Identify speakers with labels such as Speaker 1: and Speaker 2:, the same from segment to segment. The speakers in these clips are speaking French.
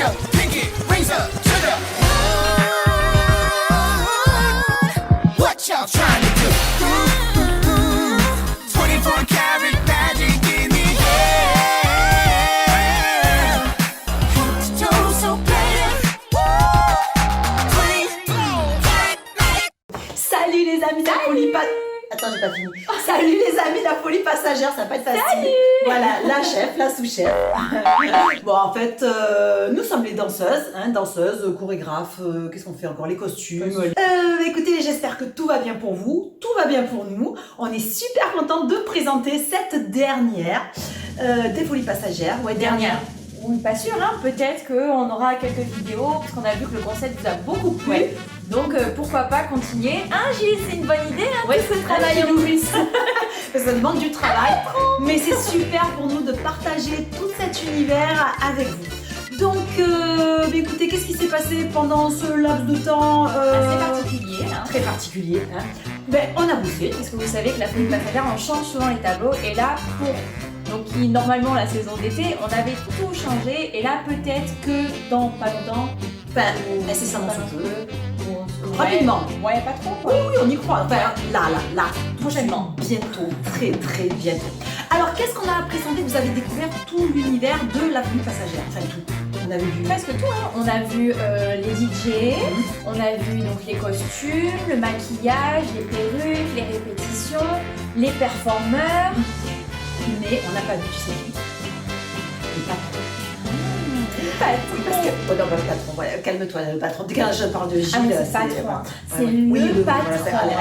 Speaker 1: your pinky rings up to the moon. What y'all trying to do? 24 karat magic in the air. Head to toe so clear. Clean.
Speaker 2: Salut les amis de la folie passagère. Attends, j'ai pas fini. Salut les amis de la folie passagère, ça va pas être facile.
Speaker 3: Salut.
Speaker 2: Voilà, la chef, la sous-chef. Bon, en fait, nous sommes les danseuses, danseuses, chorégraphes, qu'est-ce qu'on fait encore? Les costumes. Écoutez, j'espère que tout va bien pour vous, tout va bien pour nous. On est super contents de présenter cette dernière des folies passagères. Ouais, dernière.
Speaker 3: Oui, pas sûr, hein. Peut-être qu'on aura quelques vidéos, parce qu'on a vu que le concept vous a beaucoup plu.
Speaker 2: Ouais.
Speaker 3: Donc pourquoi pas continuer. Hein, Gilles, c'est une bonne idée, hein,
Speaker 2: Ouais,
Speaker 3: tout ce travail en plus.
Speaker 2: Parce que ça demande du travail, mais c'est super pour nous de partager tout cet univers avec vous. Donc, écoutez, qu'est-ce qui s'est passé pendant ce laps de temps
Speaker 3: Assez particulier, hein.
Speaker 2: Très particulier. Hein. Ben, on a bossé.
Speaker 3: Parce que vous savez que la folie passagère, on change souvent les tableaux. Et là, donc normalement la saison d'été, on avait tout changé. Et là, peut-être que dans pas longtemps,
Speaker 2: Enfin, incessamment
Speaker 3: pas
Speaker 2: sous peu.
Speaker 3: longtemps,
Speaker 2: Rapidement.
Speaker 3: Ouais, pas trop quoi.
Speaker 2: Oui, on y croit. Enfin, là.
Speaker 3: Prochainement.
Speaker 2: Bientôt, très bientôt. Alors, qu'est-ce qu'on a présenté? Vous avez découvert tout l'univers de la folie passagère. Enfin, tout. On avait vu.
Speaker 3: Presque tout, hein. On a vu les DJ, on a vu donc les costumes, le maquillage, les perruques, les répétitions, les performeurs.
Speaker 2: Mais on n'a pas vu, tu sais qui? Le patron. Parce que, oh non, le patron, voilà, calme-toi, le patron. Dès que je parle de Gilles,
Speaker 3: Ah, mais c'est patron.
Speaker 2: voilà.
Speaker 3: C'est le patron.
Speaker 2: Voilà,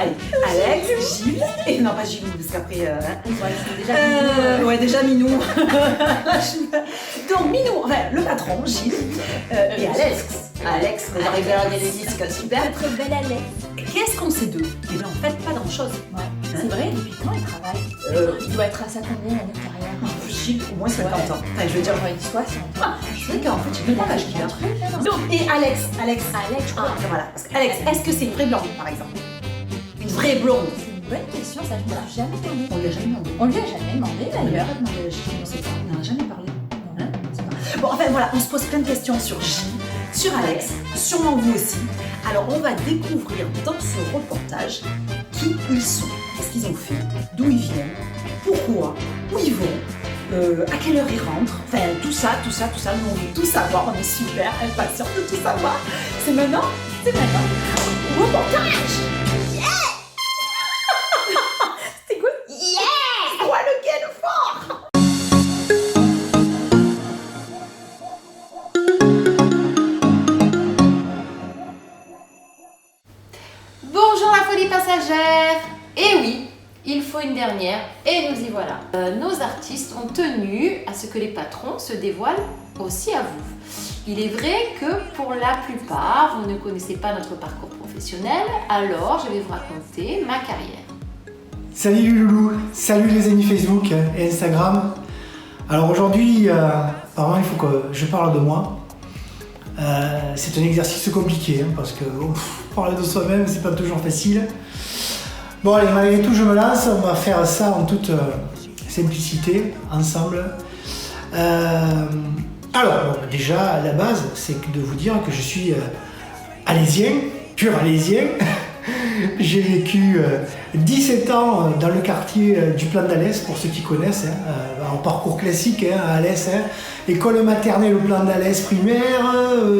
Speaker 2: Alex, Gilles, et non pas Gilles, parce qu'après.
Speaker 3: Ouais, c'est déjà
Speaker 2: Ouais, déjà Minou. Donc Minou, enfin, le patron, Gilles, et Alex. Alex, vous arrivez à regarder les disques, super.
Speaker 3: notre belle Alex.
Speaker 2: Qu'est-ce qu'on sait d'eux? Eh bien, en fait, pas grand-chose.
Speaker 3: Ouais. C'est vrai, depuis quand il travaille Il doit être à sa combien d'années de carrière?
Speaker 2: Gilles, au moins 50 ans. Enfin, je veux dire,
Speaker 3: Ouais, 60.
Speaker 2: je sais qu'en fait, j'ai même pas l'âge qu'il a. Donc, et Alex,
Speaker 3: Alex, je crois.
Speaker 2: voilà. Parce que Alex, est-ce que c'est une vraie blonde, par exemple? Une vraie blonde?
Speaker 3: C'est une bonne question, ça je me l'ai jamais demandé.
Speaker 2: On lui a jamais demandé.
Speaker 3: On lui a jamais demandé d'ailleurs.
Speaker 2: On n'en a jamais parlé. Bon, enfin voilà, on se pose plein de questions sur Gilles, sur Alex, sûrement vous aussi. Alors, on va découvrir dans ce reportage qui ils sont, qu'est-ce qu'ils ont fait, d'où ils viennent, pourquoi, où ils vont, à quelle heure ils rentrent, enfin tout ça, nous on veut tout savoir, on est super impatients de tout savoir. C'est maintenant. Reportage.
Speaker 3: C'est cool.
Speaker 2: Yeah! Quoi le quai de fort?
Speaker 4: Bonjour la folie passagère. Et oui, il faut une dernière et nous y voilà. Nos artistes ont tenu à ce que les patrons se dévoilent aussi à vous. Il est vrai que pour la plupart, vous ne connaissez pas notre parcours professionnel, alors je vais vous raconter ma carrière.
Speaker 5: Salut les loulous, salut les amis Facebook et Instagram. Alors aujourd'hui, apparemment il faut que je parle de moi. C'est un exercice compliqué parce que parler de soi-même c'est pas toujours facile. Bon allez, malgré tout je me lance, on va faire ça en toute simplicité, ensemble. Alors bon, déjà à la base c'est de vous dire que je suis alésien, pur alésien. J'ai vécu 17 ans dans le quartier du Plan d'Alès, pour ceux qui connaissent, en parcours classique à Alès, école maternelle au Plan d'Alès primaire,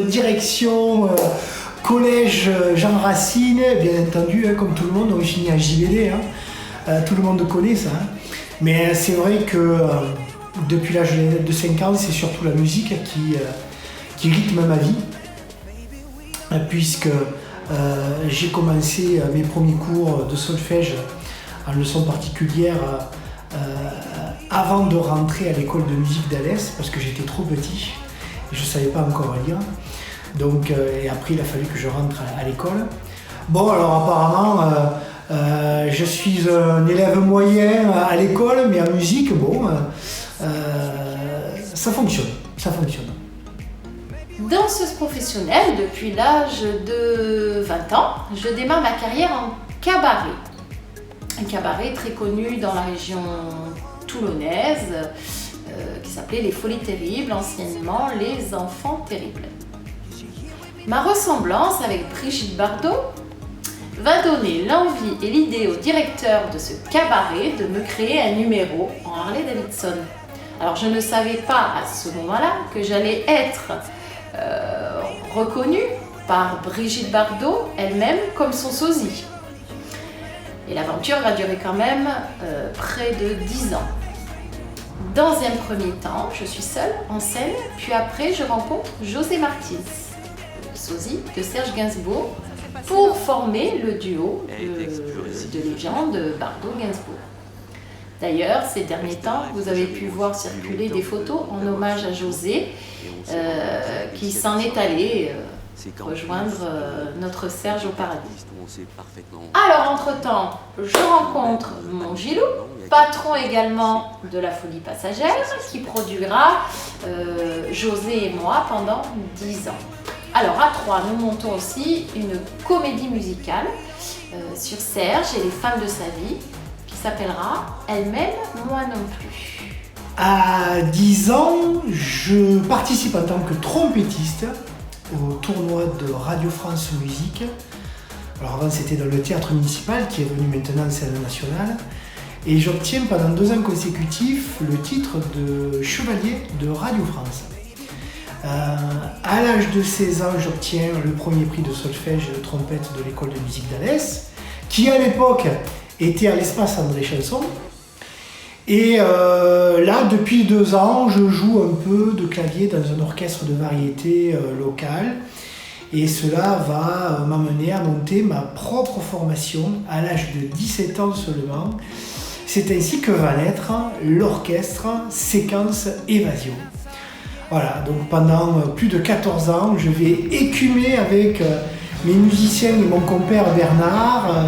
Speaker 5: direction collège Jean Racine, bien entendu, comme tout le monde, on finit à JVD, tout le monde connaît ça. Mais c'est vrai que depuis l'âge de 5 ans, c'est surtout la musique qui rythme ma vie, puisque j'ai commencé mes premiers cours de solfège en leçon particulière avant de rentrer à l'école de musique d'Alès parce que j'étais trop petit et je ne savais pas encore lire. Donc, et après il a fallu que je rentre à l'école. Bon alors apparemment je suis un élève moyen à l'école, mais en musique, bon, ça fonctionne.
Speaker 4: Danseuse professionnelle depuis l'âge de 20 ans, je démarre ma carrière en cabaret. Un cabaret très connu dans la région toulonnaise, qui s'appelait Les Folies Terribles, anciennement Les Enfants Terribles. Ma ressemblance avec Brigitte Bardot va donner l'envie et l'idée au directeur de ce cabaret de me créer un numéro en Harley-Davidson. Alors je ne savais pas à ce moment-là que j'allais être reconnue par Brigitte Bardot elle-même comme son sosie. Et l'aventure va durer quand même près de 10 ans. Dans un premier temps, je suis seule en scène, puis après je rencontre José Martins, le sosie de Serge Gainsbourg, pour former le duo de légende Bardot-Gainsbourg. D'ailleurs, ces derniers temps, vous avez pu voir circuler des photos en hommage à José, qui s'en est allé rejoindre notre Serge au paradis. Alors, entre-temps, je rencontre mon Gilou, patron également de la Folie Passagère, qui produira José et moi pendant 10 ans. Alors, à 3, nous montons aussi une comédie musicale sur Serge et les femmes de sa vie, qui s'appellera Elle-même, moi non plus.
Speaker 5: À 10 ans, je participe en tant que trompettiste au tournoi de Radio France Musique. Alors avant c'était dans le théâtre municipal qui est devenu maintenant scène nationale. Et j'obtiens pendant 2 ans consécutifs le titre de chevalier de Radio France. À l'âge de 16 ans, j'obtiens le premier prix de solfège et de trompette de l'école de musique d'Alès, qui à l'époque était à l'espace André Chanson. Et là, depuis 2 ans, je joue un peu de clavier dans un orchestre de variété local. Et cela va m'amener à monter ma propre formation à l'âge de 17 ans seulement. C'est ainsi que va naître l'orchestre Séquence Évasion. Voilà, donc pendant plus de 14 ans, je vais écumer avec mes musiciens et mon compère Bernard,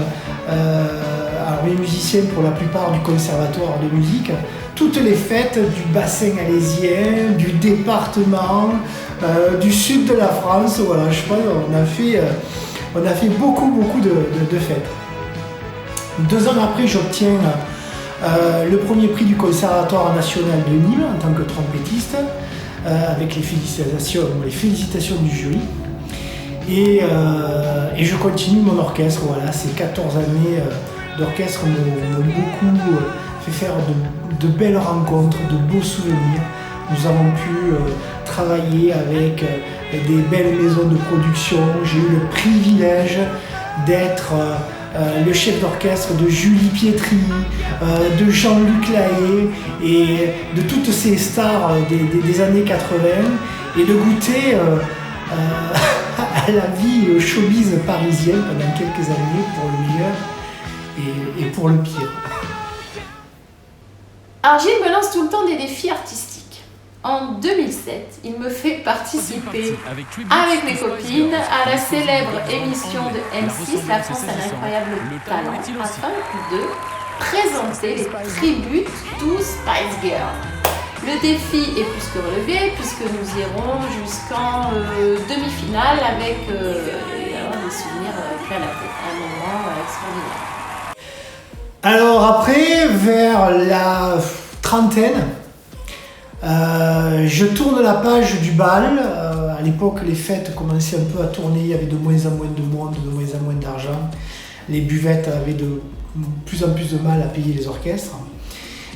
Speaker 5: alors mes musiciens pour la plupart du conservatoire de musique, toutes les fêtes du bassin alésien, du département, du sud de la France. Voilà, je pense qu'on a fait beaucoup de fêtes. 2 ans après, j'obtiens le premier prix du Conservatoire national de Nîmes en tant que trompettiste, avec les félicitations du jury. Et je continue mon orchestre. Voilà, ces 14 années d'orchestre m'ont beaucoup fait faire de belles rencontres, de beaux souvenirs. Nous avons pu travailler avec des belles maisons de production. J'ai eu le privilège d'être le chef d'orchestre de Julie Pietri, de Jean-Luc Lahaye et de toutes ces stars des années 80 et de goûter à la vie showbiz parisienne pendant quelques années pour le meilleur et pour le pire.
Speaker 4: Alors Gilles me lance tout le temps des défis artistiques. En 2007, il me fait participer avec mes copines à la célèbre émission de M6, La France a un incroyable talent, afin de présenter les tributes to Spice Girl. Le défi est plus que relevé puisque nous irons jusqu'en demi-finale avec des souvenirs plein la tête, un moment extraordinaire.
Speaker 5: Alors après, vers la trentaine, je tourne la page du bal. À l'époque, les fêtes commençaient un peu à tourner, il y avait de moins en moins de monde, de moins en moins d'argent. Les buvettes avaient de plus en plus de mal à payer les orchestres.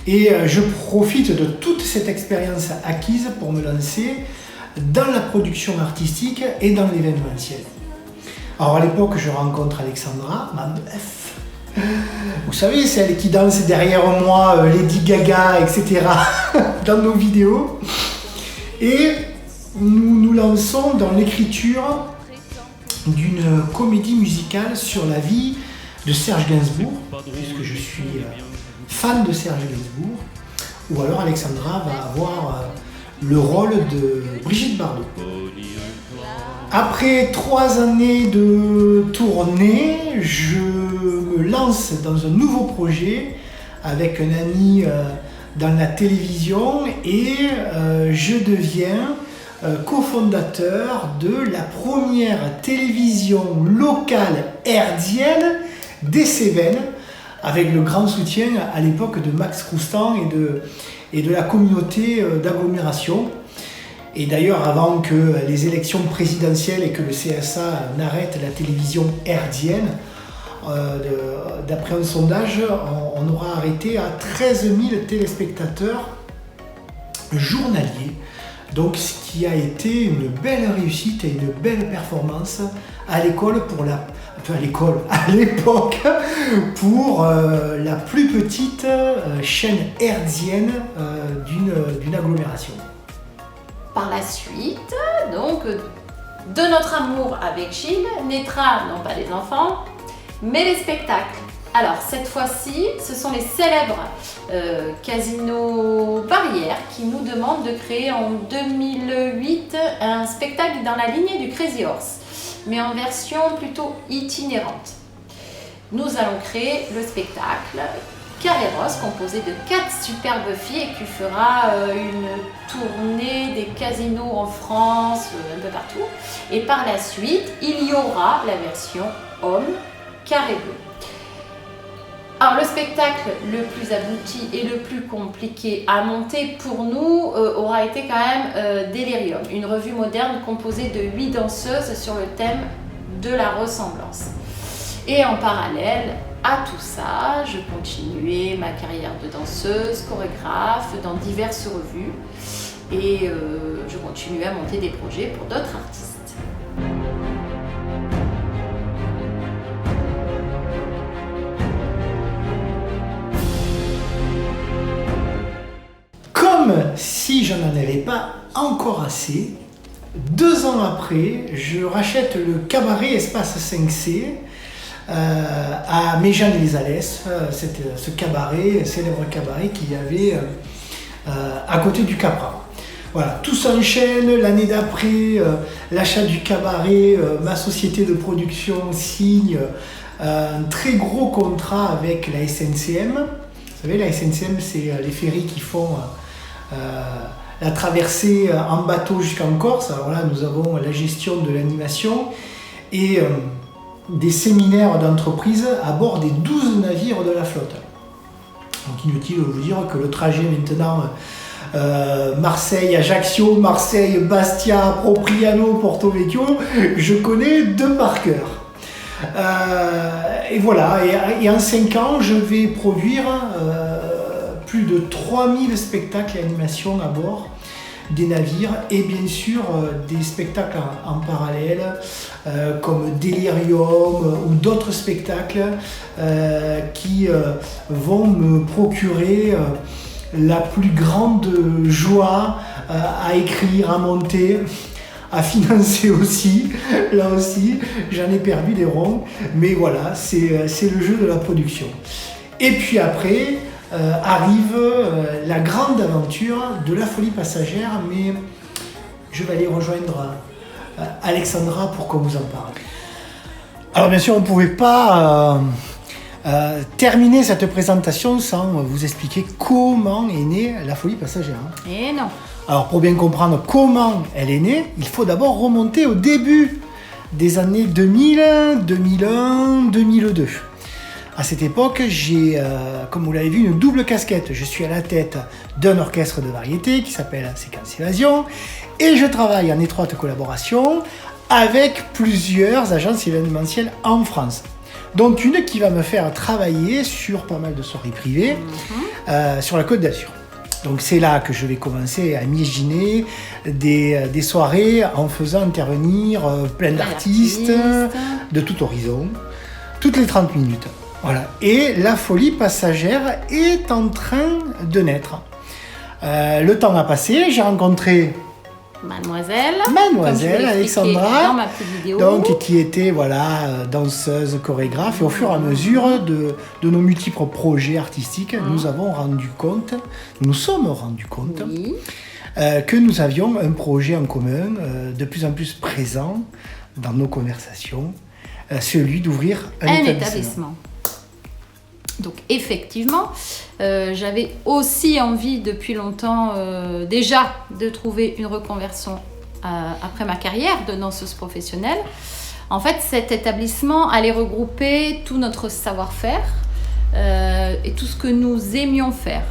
Speaker 5: Et je profite de toute cette expérience acquise pour me lancer dans la production artistique et dans l'événementiel. Alors à l'époque, je rencontre Alexandra, ma meuf. Vous savez, celle qui danse derrière moi, Lady Gaga, etc. dans nos vidéos. Et nous nous lançons dans l'écriture d'une comédie musicale sur la vie de Serge Gainsbourg, puisque je suis fan de Serge Gainsbourg, ou alors Alexandra va avoir le rôle de Brigitte Bardot. Après 3 années de tournée, je me lance dans un nouveau projet avec un ami dans la télévision et je deviens cofondateur de la première télévision locale hertzienne des Cévennes, avec le grand soutien à l'époque de Max Roustan et de la communauté d'agglomération. Et d'ailleurs, avant que les élections présidentielles et que le CSA n'arrête la télévision hertzienne, d'après un sondage, on aura arrêté à 13 000 téléspectateurs journaliers. Donc, ce qui a été une belle réussite et une belle performance à l'école à l'époque, pour la plus petite chaîne hertzienne d'une agglomération.
Speaker 4: Par la suite, donc, de notre amour avec Gilles naîtra non pas les enfants, mais les spectacles. Alors cette fois-ci, ce sont les célèbres Casino Barrière qui nous demandent de créer en 2008 un spectacle dans la lignée du Crazy Horse, mais en version plutôt itinérante. Nous allons créer le spectacle Carreros, composé de 4 superbes filles et qui fera une tournée des casinos en France, un peu partout. Et par la suite, il y aura la version homme carré bleu. Alors le spectacle le plus abouti et le plus compliqué à monter pour nous aura été quand même Delirium, une revue moderne composée de 8 danseuses sur le thème de la ressemblance. Et en parallèle à tout ça, je continuais ma carrière de danseuse, chorégraphe dans diverses revues et je continuais à monter des projets pour d'autres artistes.
Speaker 5: Comme si je n'en avais pas encore assez, 2 ans après, je rachète le cabaret Espace 5C à Méjean-les-Alès, ce cabaret, célèbre cabaret qu'il y avait à côté du Capra. Voilà, tout s'enchaîne. L'année d'après, l'achat du cabaret, ma société de production signe un très gros contrat avec la SNCM. Vous savez, la SNCM, c'est les ferries qui font la traversée en bateau jusqu'en Corse. Alors là, nous avons la gestion de l'animation et des séminaires d'entreprise à bord des 12 navires de la flotte. Donc inutile de vous dire que le trajet maintenant Marseille-Ajaccio, Marseille-Bastia, Propriano, Porto Vecchio, je connais de par cœur. Et voilà, et en 5 ans, je vais produire plus de 3000 spectacles et animations à bord des navires et bien sûr des spectacles en parallèle comme Delirium ou d'autres spectacles qui vont me procurer la plus grande joie à écrire, à monter, à financer aussi. Là aussi, j'en ai perdu des ronds, mais voilà, c'est le jeu de la production. Et puis après, arrive la grande aventure de la folie passagère, mais je vais aller rejoindre Alexandra pour qu'on vous en parle. Alors bien sûr, on ne pouvait pas terminer cette présentation sans vous expliquer comment est née la folie passagère.
Speaker 4: Et non.
Speaker 5: Alors pour bien comprendre comment elle est née, il faut d'abord remonter au début des années 2000, 2001, 2002. À cette époque, j'ai, comme vous l'avez vu, une double casquette. Je suis à la tête d'un orchestre de variété qui s'appelle Séquence Évasion et je travaille en étroite collaboration avec plusieurs agences événementielles en France. Donc une qui va me faire travailler sur pas mal de soirées privées sur la Côte d'Azur. Donc c'est là que je vais commencer à imaginer des soirées en faisant intervenir plein d'artistes de tout horizon, toutes les 30 minutes. Voilà. Et la folie passagère est en train de naître. Le temps a passé, j'ai rencontré Mademoiselle Alexandra,
Speaker 4: dans ma petite vidéo.
Speaker 5: donc, qui était danseuse, chorégraphe, et au fur et à mesure de nos multiples projets artistiques, nous sommes rendus compte
Speaker 4: Oui.
Speaker 5: que nous avions un projet en commun de plus en plus présent dans nos conversations, celui d'ouvrir un établissement.
Speaker 4: Donc effectivement, j'avais aussi envie depuis longtemps déjà de trouver une reconversion après ma carrière de danseuse professionnelle. En fait, cet établissement allait regrouper tout notre savoir-faire et tout ce que nous aimions faire.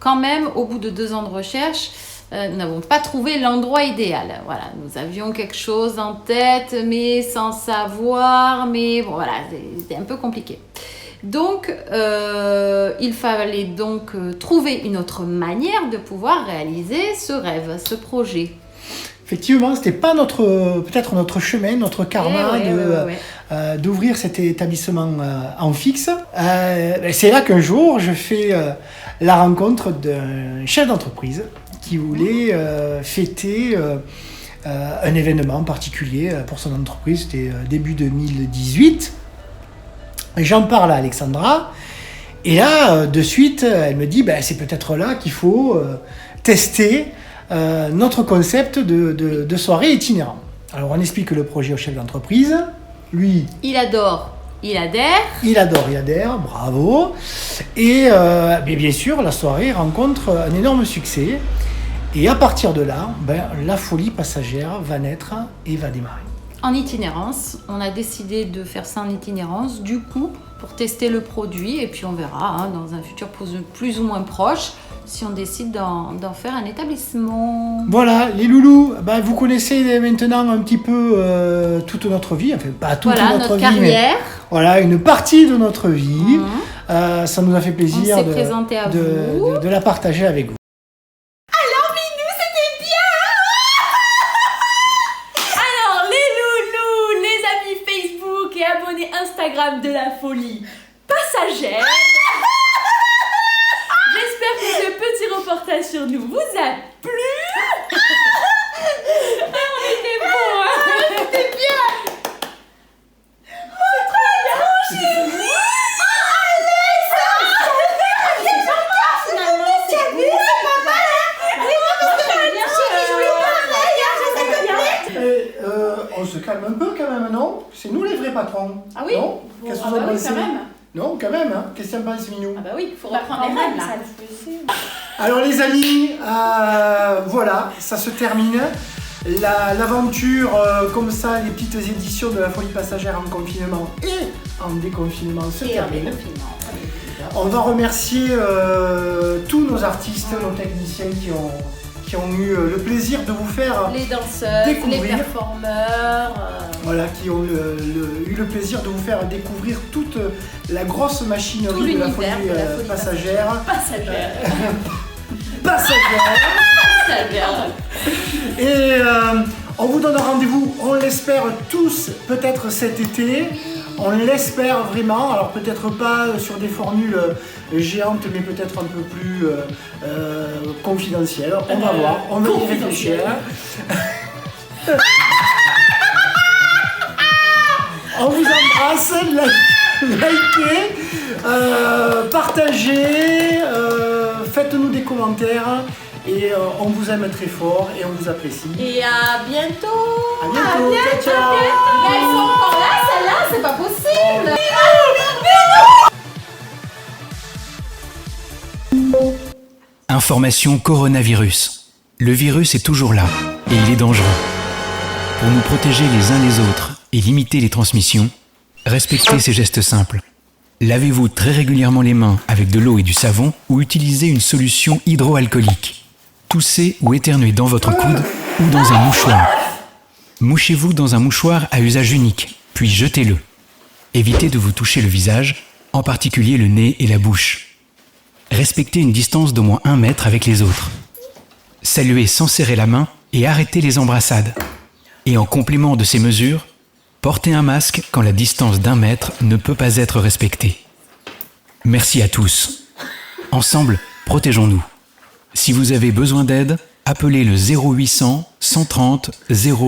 Speaker 4: quand même, au bout de 2 ans de recherche, nous n'avons pas trouvé l'endroit idéal. Voilà, nous avions quelque chose en tête, mais sans savoir, mais bon voilà, c'était un peu compliqué. Donc, il fallait donc trouver une autre manière de pouvoir réaliser ce rêve, ce projet.
Speaker 5: Effectivement, c'était pas peut-être notre chemin, notre karma d'ouvrir cet établissement en fixe. C'est là qu'un jour, je fais la rencontre d'un chef d'entreprise qui voulait fêter un événement particulier pour son entreprise. C'était début 2018. J'en parle à Alexandra. Et là, de suite, elle me dit, c'est peut-être là qu'il faut tester notre concept de soirée itinérante. Alors, on explique le projet au chef d'entreprise. Lui...
Speaker 4: Il adore, il adhère.
Speaker 5: Il adore, il adhère, bravo. Et bien sûr, la soirée rencontre un énorme succès. Et à partir de là, la folie passagère va naître et va démarrer.
Speaker 4: En itinérance, on a décidé de faire ça en itinérance, du coup, pour tester le produit. Et puis on verra, dans un futur plus ou moins proche, si on décide d'en faire un établissement.
Speaker 5: Voilà, les loulous, vous connaissez maintenant un petit peu toute notre vie, enfin pas toute notre vie,
Speaker 4: carrière.
Speaker 5: Mais voilà, une partie de notre vie. Ça nous a fait plaisir de la partager avec vous.
Speaker 3: Alors Minou, c'était bien. Alors les loulous, les amis Facebook et abonnés Instagram de la folie passagère. J'espère que ce petit reportage sur nous vous a plu. On était beaux, hein. C'était bien. Oh, trop bien, chérie.
Speaker 5: On se calme un peu quand même, non? C'est nous les vrais patrons.
Speaker 3: Ah oui?
Speaker 5: Non? Qu'est-ce que vous en pensez?
Speaker 3: Quand même.
Speaker 5: Non, quand même, hein? Qu'est-ce que tu en penses, Minou?
Speaker 3: Ah bah oui, il faut reprendre les rênes là.
Speaker 5: Alors les amis, voilà, ça se termine. L'aventure, comme ça, les petites éditions de la folie passagère en confinement et en déconfinement se terminent. On va remercier tous nos artistes, nos techniciens qui ont eu le plaisir de vous faire
Speaker 3: les danseurs,
Speaker 5: découvrir.
Speaker 3: les performeurs.
Speaker 5: Voilà, qui ont eu le plaisir de vous faire découvrir toute la grosse machinerie de la folie passagère. Passagère. Et on vous donne rendez-vous, on l'espère tous, peut-être cet été. On l'espère vraiment, alors peut-être pas sur des formules géantes, mais peut-être un peu plus confidentielles. On va voir, on va y réfléchir. On vous embrasse, likez, partagez, faites-nous des commentaires et on vous aime très fort et on vous apprécie.
Speaker 3: Et à bientôt.
Speaker 5: À bientôt. Ciao, ciao.
Speaker 3: Mais elles sont encore là, celles-là, c'est pas possible.
Speaker 6: Information coronavirus. Le virus est toujours là et il est dangereux. Pour nous protéger les uns les autres et limiter les transmissions, respectez ces gestes simples. Lavez-vous très régulièrement les mains avec de l'eau et du savon ou utilisez une solution hydroalcoolique. Toussez ou éternuez dans votre coude ou dans un mouchoir. Mouchez-vous dans un mouchoir à usage unique, puis jetez-le. Évitez de vous toucher le visage, en particulier le nez et la bouche. Respectez une distance d'au moins 1 mètre avec les autres. Saluez sans serrer la main et arrêtez les embrassades. Et en complément de ces mesures, portez un masque quand la distance d'1 mètre ne peut pas être respectée. Merci à tous. Ensemble, protégeons-nous. Si vous avez besoin d'aide, appelez le 0800 130 000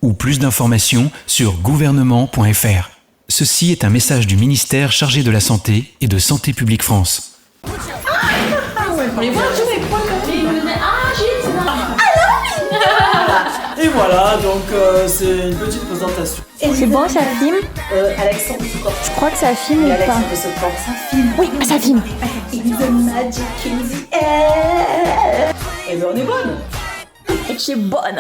Speaker 6: ou plus d'informations sur gouvernement.fr. Ceci est un message du ministère chargé de la Santé et de Santé publique France.
Speaker 3: On les voit tous les poils.
Speaker 7: Et voilà, donc c'est une petite présentation.
Speaker 8: C'est bon, ça filme
Speaker 2: Alexandre,
Speaker 8: Je crois que ça filme ou pas
Speaker 2: Alexandre se porte, ça filme.
Speaker 8: Oui, ça filme.
Speaker 2: In the magic in the air. Eh ben on est bonne.
Speaker 8: Et que c'est bonne.